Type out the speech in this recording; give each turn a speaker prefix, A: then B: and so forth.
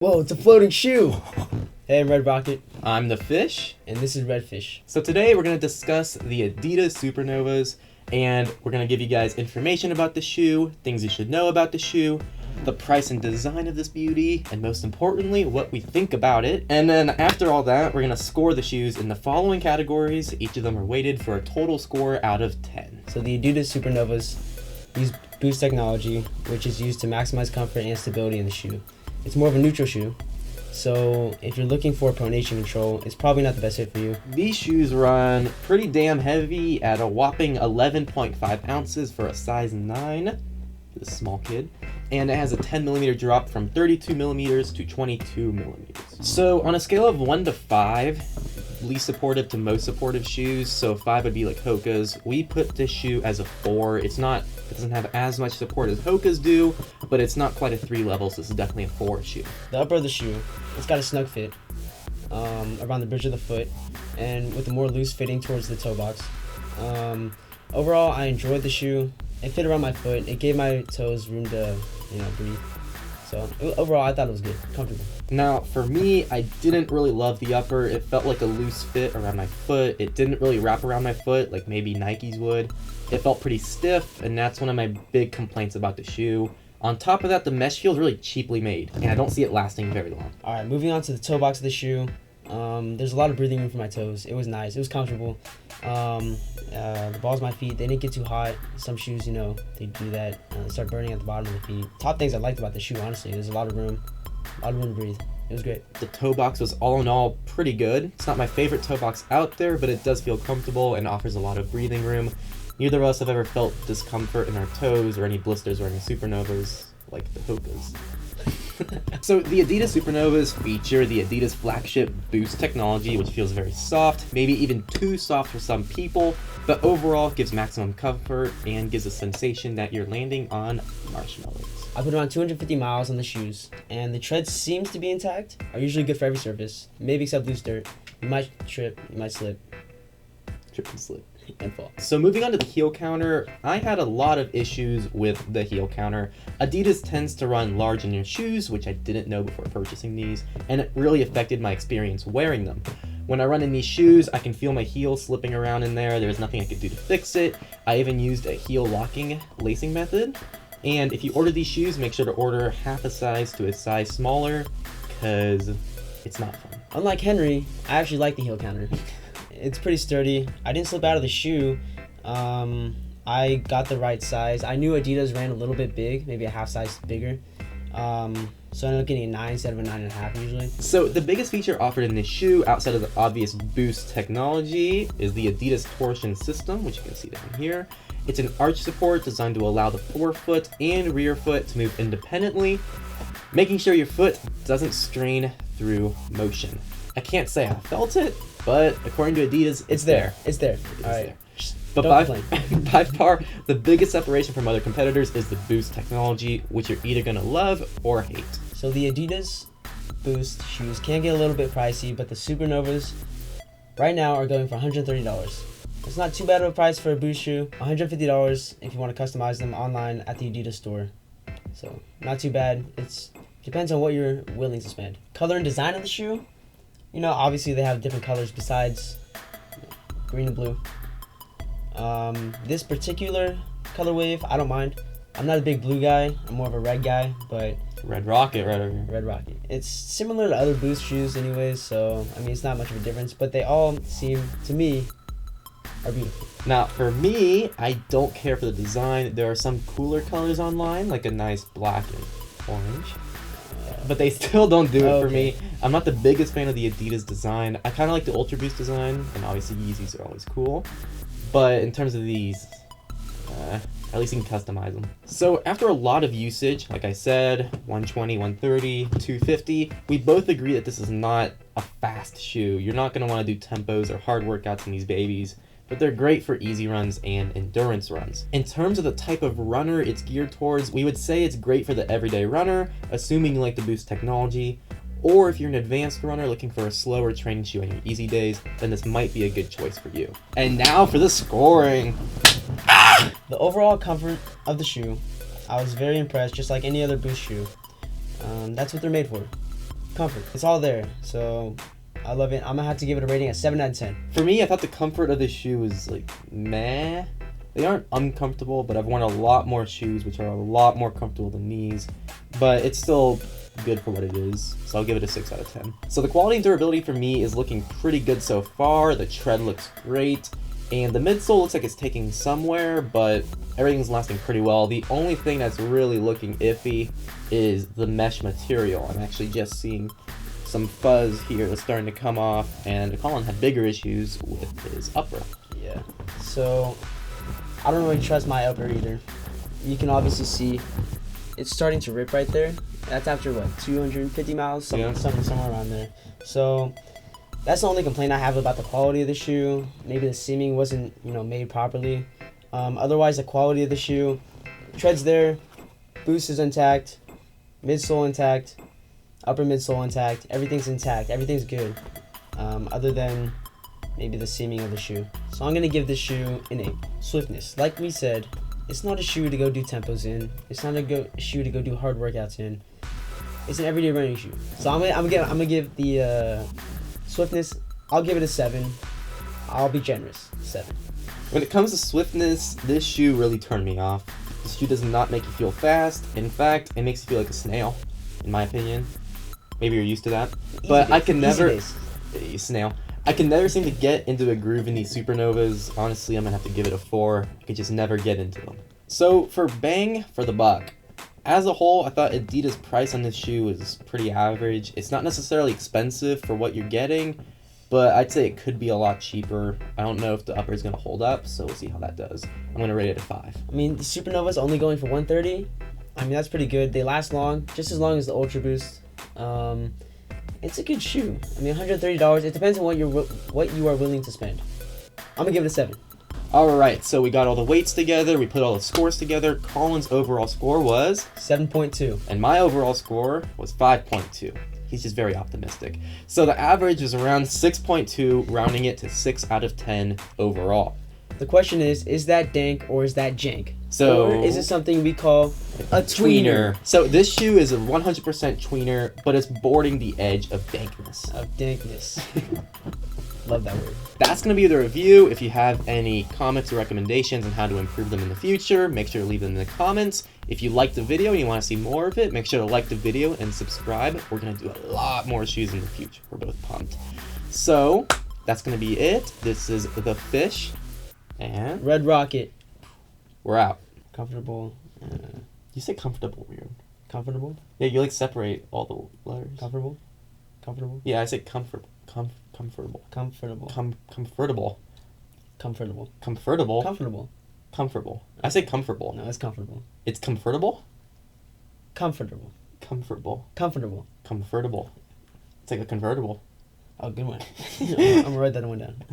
A: Whoa, it's a floating shoe! Hey, I'm Red Rocket,
B: I'm the Fish.
A: and this is Redfish.
B: So today we're going to discuss the Adidas Supernovas, and we're going to give you guys information about the shoe, things you should know about the shoe, the price and design of this beauty, and most importantly, what we think about it. And then after all that, we're going to score the shoes in the following categories. Each of them are weighted for a total score out of 10.
A: So the Adidas Supernovas use boost technology, which is used to maximize comfort and stability in the shoe. It's more of a neutral shoe, so if you're looking for pronation control, it's probably not the best fit for you.
B: These shoes run pretty damn heavy at a whopping 11.5 ounces for a size 9, for this small kid, and it has a 10 millimeter drop from 32 millimeters to 22 millimeters. So on a scale of 1 to 5, least supportive to most supportive shoes, so 5 would be like Hoka's, we put this shoe as a 4. It doesn't have as much support as Hoka's do, but it's not quite a 3 level, so this is definitely a 4 shoe.
A: The upper of the shoe, it's got a snug fit around the bridge of the foot, and with a more loose fitting towards the toe box. Overall, I enjoyed the shoe. It fit around my foot. It gave my toes room to, breathe. So overall, I thought it was good, comfortable.
B: Now, for me, I didn't really love the upper. It felt like a loose fit around my foot. It didn't really wrap around my foot like maybe Nike's would. It felt pretty stiff, and that's one of my big complaints about the shoe. On top of that, the mesh feels really cheaply made, and I don't see it lasting very long.
A: All right, moving on to the toe box of the shoe. There's a lot of breathing room for my toes. It was nice. It was comfortable. The balls of my feet, they didn't get too hot. Some shoes, they do that. They start burning at the bottom of the feet. Top things I liked about the shoe, honestly, there's a lot of room to breathe. It was great.
B: The toe box was all in all pretty good. It's not my favorite toe box out there, but it does feel comfortable and offers a lot of breathing room. Neither of us have ever felt discomfort in our toes or any blisters wearing Supernovas like the Hoka's. So the Adidas Supernovas feature the Adidas flagship Boost technology, which feels very soft, maybe even too soft for some people, but overall gives maximum comfort and gives a sensation that you're landing on marshmallows.
A: I put around 250 miles on the shoes, and the tread seems to be intact. Are usually good for every surface, maybe except loose dirt. You might trip, you might slip.
B: Trip and slip.
A: And fall.
B: So moving on to the heel counter, I had a lot of issues with the heel counter. Adidas tends to run large in your shoes, which I didn't know before purchasing these, and it really affected my experience wearing them. When I run in these shoes, I can feel my heel slipping around in there. There's nothing I could do to fix it. I even used a heel locking lacing method. And if you order these shoes, make sure to order half a size to a size smaller, because it's not fun.
A: Unlike Henry, I actually like the heel counter. It's pretty sturdy. I didn't slip out of the shoe. I got the right size. I knew Adidas ran a little bit big, maybe a half size bigger. So I ended up getting a 9 instead of a 9.5 usually.
B: So the biggest feature offered in this shoe, outside of the obvious Boost technology, is the Adidas Torsion System, which you can see down here. It's an arch support designed to allow the forefoot and rear foot to move independently, making sure your foot doesn't strain through motion. I can't say I felt it, but according to Adidas,
A: It's there. It's there. All right.
B: There. But by far, the biggest separation from other competitors is the Boost technology, which you're either going to love or hate.
A: So the Adidas Boost shoes can get a little bit pricey, but the Supernovas right now are going for $130. It's not too bad of a price for a Boost shoe. $150 if you want to customize them online at the Adidas store. So not too bad. It depends on what you're willing to spend. Color and design of the shoe. Obviously they have different colors besides green and blue. This particular color wave, I don't mind. I'm not a big blue guy. I'm more of a red guy, but
B: Red Rocket right over here.
A: Red Rocket. It's similar to other Boost shoes anyways, so, it's not much of a difference, but they all seem, to me, are beautiful.
B: Now, for me, I don't care for the design. There are some cooler colors online, like a nice black and orange. But they still don't do it for me. I'm not the biggest fan of the Adidas design. I kind of like the Ultra Boost design, and obviously Yeezys are always cool. But in terms of these, at least you can customize them. So after a lot of usage, like I said, 120, 130, 250, we both agree that this is not a fast shoe. You're not going to want to do tempos or hard workouts in these babies, but they're great for easy runs and endurance runs. In terms of the type of runner it's geared towards, we would say it's great for the everyday runner, assuming you like the Boost technology, or if you're an advanced runner looking for a slower training shoe on your easy days, then this might be a good choice for you. And now for the scoring.
A: The overall comfort of the shoe, I was very impressed, just like any other Boost shoe. That's what they're made for. Comfort. It's all there. So I love it. I'm gonna have to give it a rating at 7 out of 10.
B: For me, I thought the comfort of the shoe was like meh. They aren't uncomfortable, but I've worn a lot more shoes which are a lot more comfortable than these. But it's still good for what it is, so I'll give it a 6 out of 10. So the quality and durability for me is looking pretty good so far. The tread looks great, and the midsole looks like it's taking somewhere, but everything's lasting pretty well. The only thing that's really looking iffy is the mesh material. I'm actually just seeing some fuzz here that's starting to come off, and Colin had bigger issues with his upper.
A: Yeah. So I don't really trust my upper either. You can obviously see it's starting to rip right there. That's after what, 250 miles, somewhere around there. So that's the only complaint I have about the quality of the shoe. Maybe the seaming wasn't, made properly. Otherwise, the quality of the shoe, tread's there, boost is intact, midsole intact, upper midsole intact. Everything's intact. Everything's good. Other than maybe the seaming of the shoe. So I'm gonna give this shoe an 8. Swiftness, like we said, it's not a shoe to go do tempos in. It's not a shoe to go do hard workouts in. It's an everyday running shoe. So I'm gonna give the swiftness. I'll give it a 7. I'll be generous. 7.
B: When it comes to swiftness, this shoe really turned me off. This shoe does not make you feel fast. In fact, it makes you feel like a snail, in my opinion. Maybe you're used to that, but I can never. Snail. I can never seem to get into a groove in these Supernovas. Honestly, I'm gonna have to give it a 4. I could just never get into them. So for bang for the buck, as a whole, I thought Adidas' price on this shoe was pretty average. It's not necessarily expensive for what you're getting, but I'd say it could be a lot cheaper. I don't know if the upper is gonna hold up, so we'll see how that does. I'm gonna rate it a 5.
A: I mean, the Supernova's only going for 130. I mean, that's pretty good. They last long, just as long as the Ultra Boost. It's a good shoe. I mean, $130. It depends on what you are willing to spend. I'm gonna give it a 7.
B: Alright, so we got all the weights together, we put all the scores together. Colin's overall score was
A: 7.2.
B: and my overall score was 5.2. He's just very optimistic. So the average is around 6.2, rounding it to 6 out of 10 overall.
A: The question is that dank or is that jank?
B: So
A: or is it something we call a tweener?
B: So this shoe is a 100% tweener, but it's boarding the edge of dankness.
A: Of dankness. Love that word.
B: That's going to be the review. If you have any comments or recommendations on how to improve them in the future, make sure to leave them in the comments. If you liked the video and you want to see more of it, make sure to like the video and subscribe. We're going to do a lot more shoes in the future. We're both pumped. So that's going to be it. This is The Fish. And
A: Red Rocket.
B: We're out.
A: Comfortable.
B: You say comfortable weird.
A: Comfortable?
B: Yeah, you like separate all the letters.
A: Comfortable? Comfortable?
B: Yeah, I say comfortable. Comfortable.
A: Comfortable.
B: Comfortable.
A: Comfortable.
B: Comfortable.
A: Comfortable.
B: Comfortable. I say comfortable.
A: No, it's comfortable.
B: It's comfortable?
A: Comfortable.
B: Comfortable.
A: Comfortable.
B: Comfortable. It's like a convertible.
A: Oh, good one. I'm gonna write that one down.